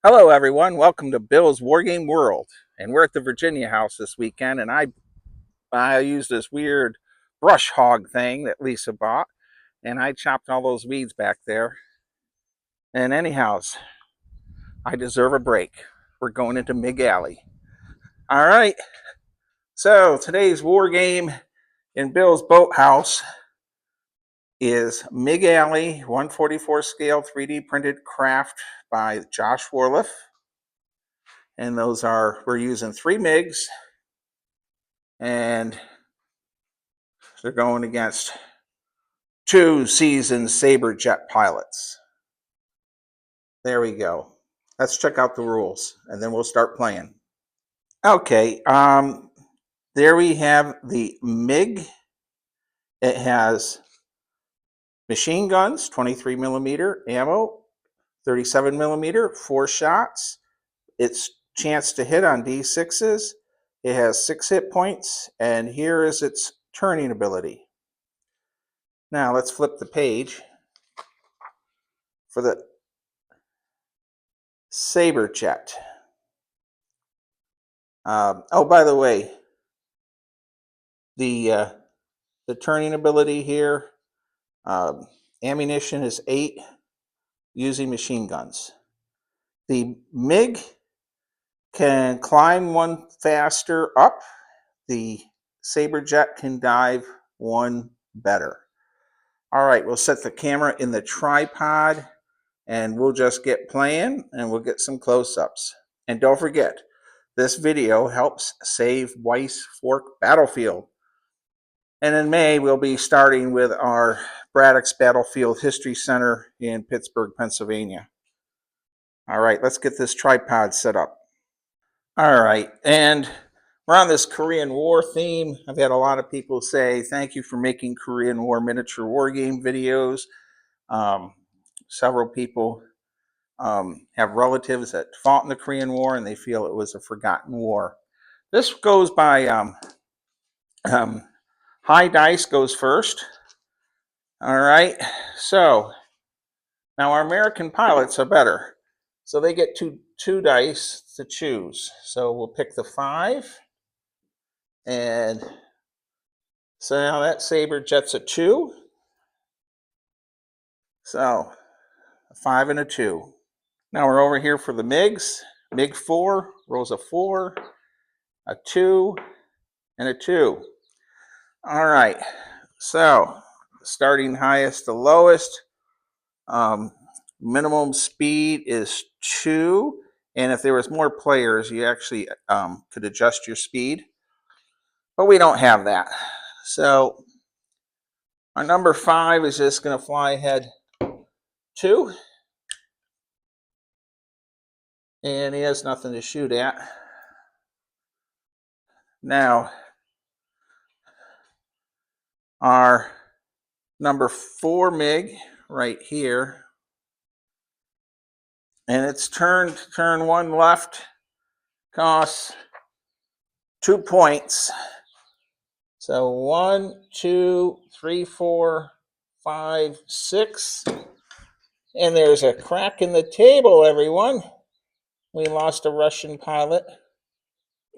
Hello, everyone. Welcome to Bill's Wargame World. And we're at the Virginia house this weekend, and I used this weird brush hog thing that Lisa bought, and I chopped all those weeds back there. And anyhow, I deserve a break. We're going into MiG Alley. All right. So today's war game in Bill's boathouse is MiG Alley 144 scale 3D printed craft by Josh Warliff. And we're using 3 MiGs, and they're going against 2 seasoned Sabre jet pilots. There we go. Let's check out the rules, and then we'll start playing. Okay, there we have the MiG. It has machine guns, 23 millimeter ammo, 37 millimeter, 4 shots. Its chance to hit on D6s. It has 6 hit points, and here is its turning ability. Now let's flip the page for the Sabre jet. Oh, by the way, the turning ability here, ammunition is 8 using machine guns. The MiG can climb 1 faster up. The Sabre jet can dive 1 better. All right, we'll set the camera in the tripod, and we'll just get playing, and we'll get some close-ups. And don't forget, this video helps save Weiss Fork Battlefield. And in May, we'll be starting with our Braddock's Battlefield History Center in Pittsburgh, Pennsylvania. All right, let's get this tripod set up. All right, and we're on this Korean War theme. I've had a lot of people say, thank you for making Korean War miniature war game videos. Several people have relatives that fought in the Korean War, and they feel it was a forgotten war. This goes by high dice goes first. All right, so now our American pilots are better. So they get two dice to choose. So we'll pick the 5. And so now that Sabre jet's a 2. So a 5 and a 2. Now we're over here for the MiGs. MiG 4 rolls a 4, a 2, and a 2. All right, so starting highest to lowest. Minimum speed is 2, and if there was more players, you actually could adjust your speed, but we don't have that. So our number 5 is just going to fly ahead 2, and he has nothing to shoot at. Now our number 4 MiG right here, and it's turn 1 left, costs 2 points. So 1, 2, 3, 4, 5, 6. And there's a crack in the table, everyone. We lost a Russian pilot.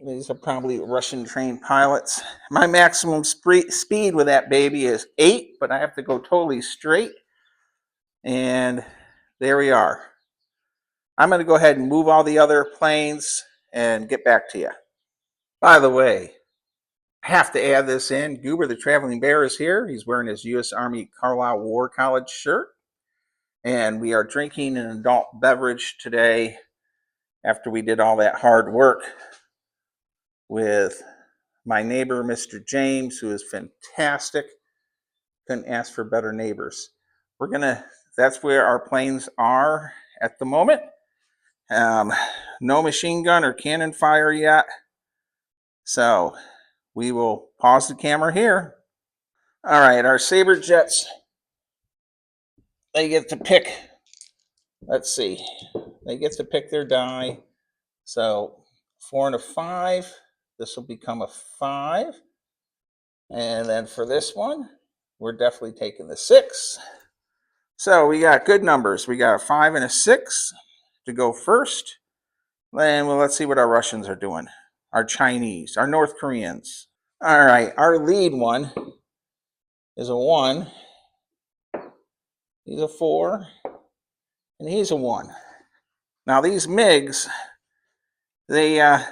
These are probably Russian trained pilots. My maximum speed with that baby is 8, but I have to go totally straight. And there we are. I'm going to go ahead and move all the other planes and get back to you. By the way, I have to add this in. Goober the Traveling Bear is here. He's wearing his U.S. Army Carlisle War College shirt. And we are drinking an adult beverage today after we did all that hard work with my neighbor, Mr. James, who is fantastic. Couldn't ask for better neighbors. That's where our planes are at the moment. No machine gun or cannon fire yet. So we will pause the camera here. All right, our Sabre jets, they get to pick, let's see, they get to pick their die. So 4 and a 5, this will become a 5. And then for this one, we're definitely taking the 6. So we got good numbers. We got a 5 and a 6. to go first. Then let's see what our Russians are doing. Our Chinese, our North Koreans. All right, our lead one is a 1. He's a 4. And he's a 1. Now these MiGs, they have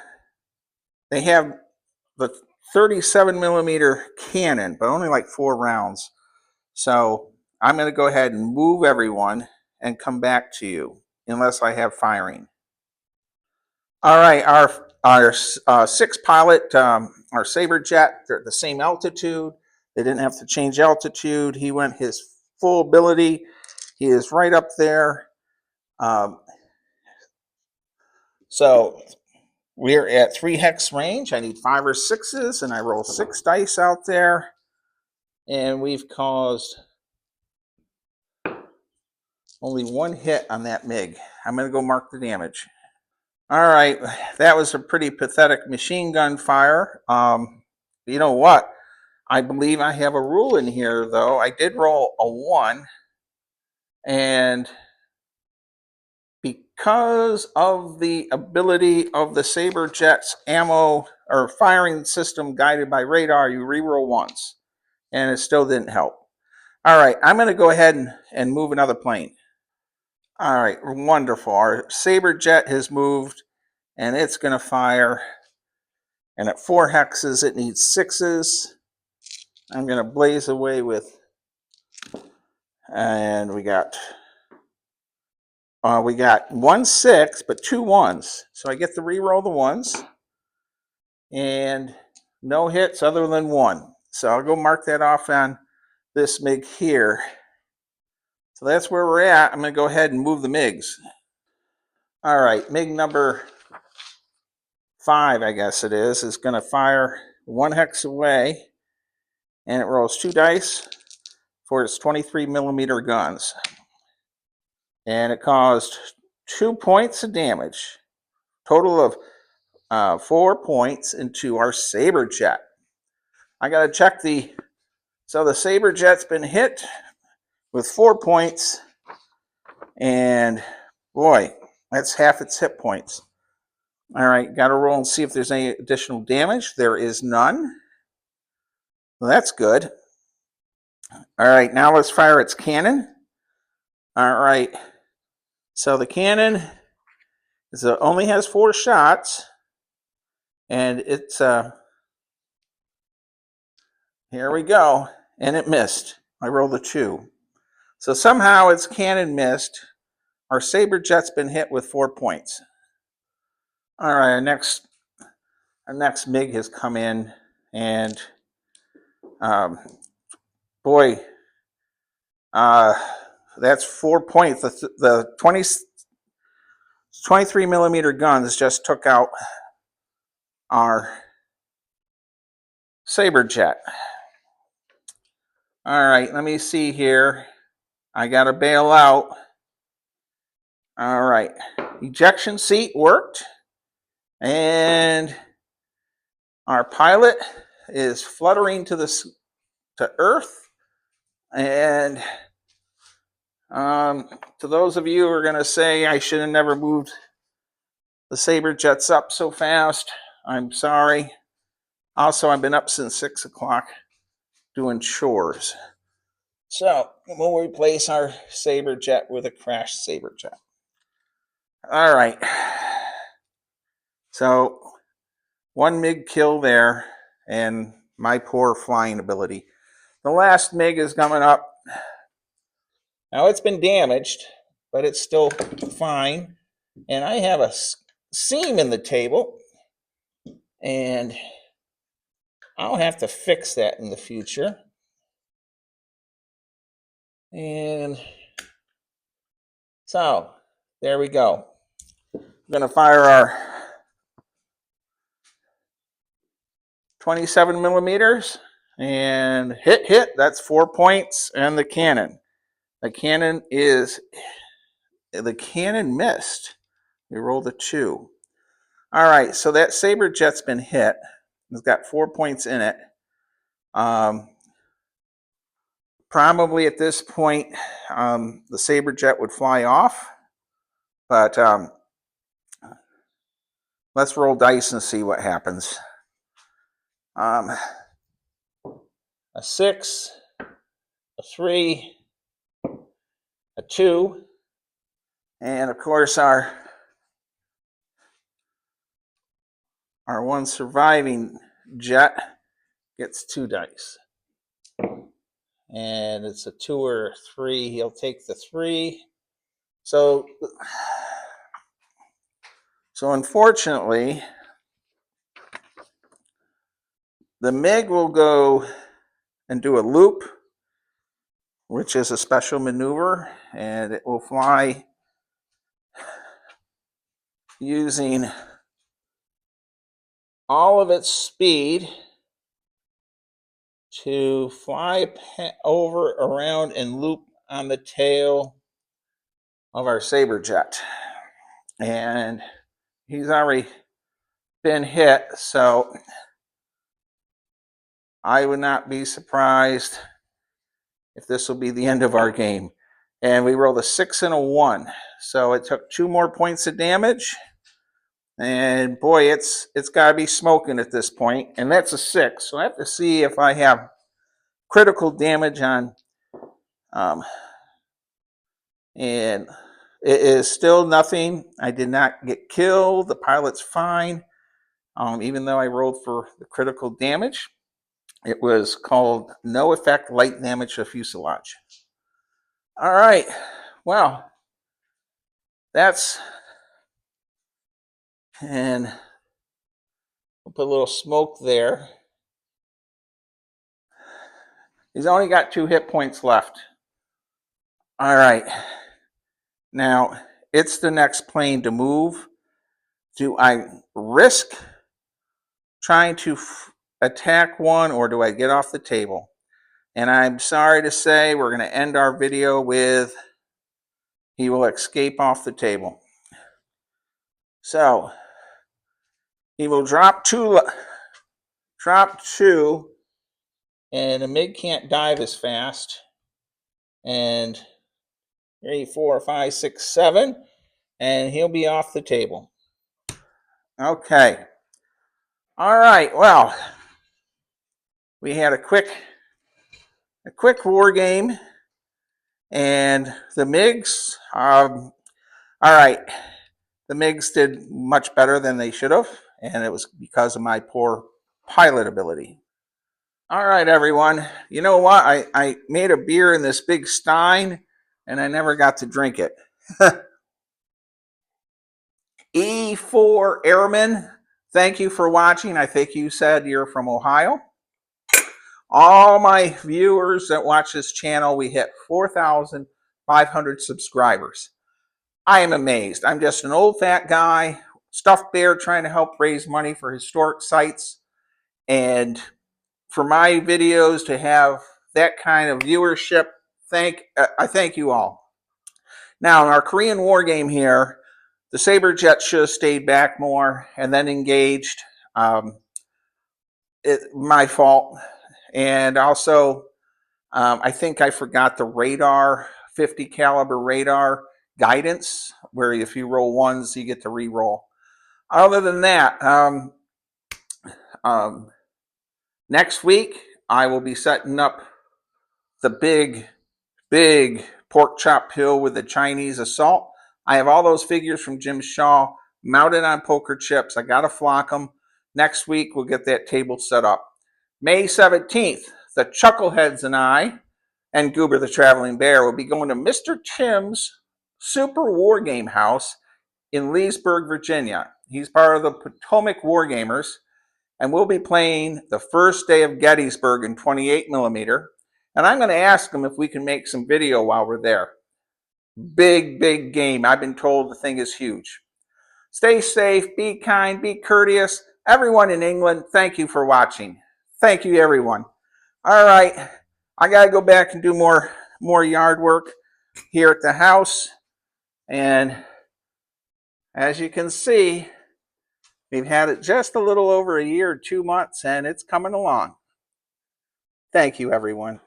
the 37 millimeter cannon, but only like 4 rounds. So I'm going to go ahead and move everyone and come back to you unless I have firing. All right, our 6 pilot, our Sabre jet, they're at the same altitude. They didn't have to change altitude. He went his full ability. He is right up there. So we're at 3 hex range. I need 5 or 6s, and I roll 6 dice out there. And we've caused only 1 hit on that MiG. I'm going to go mark the damage. All right, that was a pretty pathetic machine gun fire. You know what? I believe I have a rule in here, though. I did roll a 1, and because of the ability of the Sabre jet's ammo or firing system guided by radar, you reroll once, and it still didn't help. All right, I'm going to go ahead and move another plane. All right, wonderful. Our Sabre jet has moved, and it's going to fire. And at 4 hexes, it needs 6s. I'm going to blaze away with, and we got 1 6, but 2 1s. So I get to re-roll the 1s, and no hits other than 1. So I'll go mark that off on this MiG here. So that's where we're at. I'm going to go ahead and move the MiGs. All right, MiG number 5, I guess it is going to fire 1 hex away, and it rolls 2 dice for its 23 millimeter guns. And it caused 2 points of damage. Total of 4 points into our Sabre jet. I got to check so the Sabre jet's been hit with 4 points, and boy, that's half its hit points. All right, got to roll and see if there's any additional damage. There is none. Well, that's good. All right, now let's fire its cannon. All right, so the cannon only has 4 shots, and it's here we go, and it missed. I rolled a 2. So somehow its cannon missed. Our Sabre jet's been hit with 4 points. All right, our next MiG has come in, and boy, that's 4 points. The 23 millimeter guns just took out our Sabre jet. All right, let me see here. I got to bail out. All right, ejection seat worked, and our pilot is fluttering to Earth. And to those of you who are going to say I should have never moved the Sabre jets up so fast, I'm sorry. Also, I've been up since 6 o'clock doing chores. So we'll replace our Sabre jet with a crashed Sabre jet. All right. So 1 MiG kill there, and my poor flying ability. The last MiG is coming up. Now it's been damaged, but it's still fine. And I have a seam in the table, and I'll have to fix that in the future. And so there we go. I'm going to fire our 27 millimeters and hit. That's 4 points. And the cannon missed. We rolled a 2. All right, so that Sabre jet's been hit. It's got 4 points in it. Probably at this point, the Sabre jet would fly off, But let's roll dice and see what happens. A 6, a 3, a 2, and of course our one surviving jet gets 2 dice. And it's a 2 or a 3. He'll take the 3. So unfortunately, the MiG will go and do a loop, which is a special maneuver, and it will fly using all of its speed to fly over, around, and loop on the tail of our Saber jet. And he's already been hit, so I would not be surprised if this will be the end of our game. And we rolled a 6 and a 1, so it took 2 more points of damage. And boy, it's got to be smoking at this point. And that's a 6, so I have to see if I have critical damage on. And it is still nothing. I did not get killed. The pilot's fine, even though I rolled for the critical damage. It was called no effect light damage to fuselage. All right, well, that's, and we'll put a little smoke there. He's only got 2 hit points left. All right, now it's the next plane to move. Do I risk trying to attack one, or do I get off the table? And I'm sorry to say, we're going to end our video with he will escape off the table. So he will drop 2, and the MiG can't dive as fast. And 3, 4, 5, 6, 7, and he'll be off the table. Okay. All right. Well, we had a quick war game, and the MiGs. All right, the MiGs did much better than they should have, and it was because of my poor pilot ability. All right, everyone. You know what? I made a beer in this big stein, and I never got to drink it. E4 Airmen, thank you for watching. I think you said you're from Ohio. All my viewers that watch this channel, we hit 4,500 subscribers. I am amazed. I'm just an old fat guy, stuffed bear, trying to help raise money for historic sites. And for my videos to have that kind of viewership, I thank you all. Now, in our Korean War game here, the Saber jet should have stayed back more and then engaged. My fault. And also, I think I forgot the radar, 50 caliber radar guidance, where if you roll 1s, you get to re-roll. Other than that, next week, I will be setting up the big pork chop hill with the Chinese assault. I have all those figures from Jim Shaw mounted on poker chips. I got to flock them. Next week, we'll get that table set up. May 17th, the Chuckleheads and I, and Goober the Traveling Bear, will be going to Mr. Tim's Super War Game House in Leesburg, Virginia. He's part of the Potomac War Gamers, and we'll be playing the first day of Gettysburg in 28mm. And I'm going to ask him if we can make some video while we're there. Big game. I've been told the thing is huge. Stay safe, be kind, be courteous. Everyone in England, thank you for watching. Thank you, everyone. All right, I got to go back and do more yard work here at the house. And as you can see, we've had it just a little over a year, 2 months, and it's coming along. Thank you, everyone.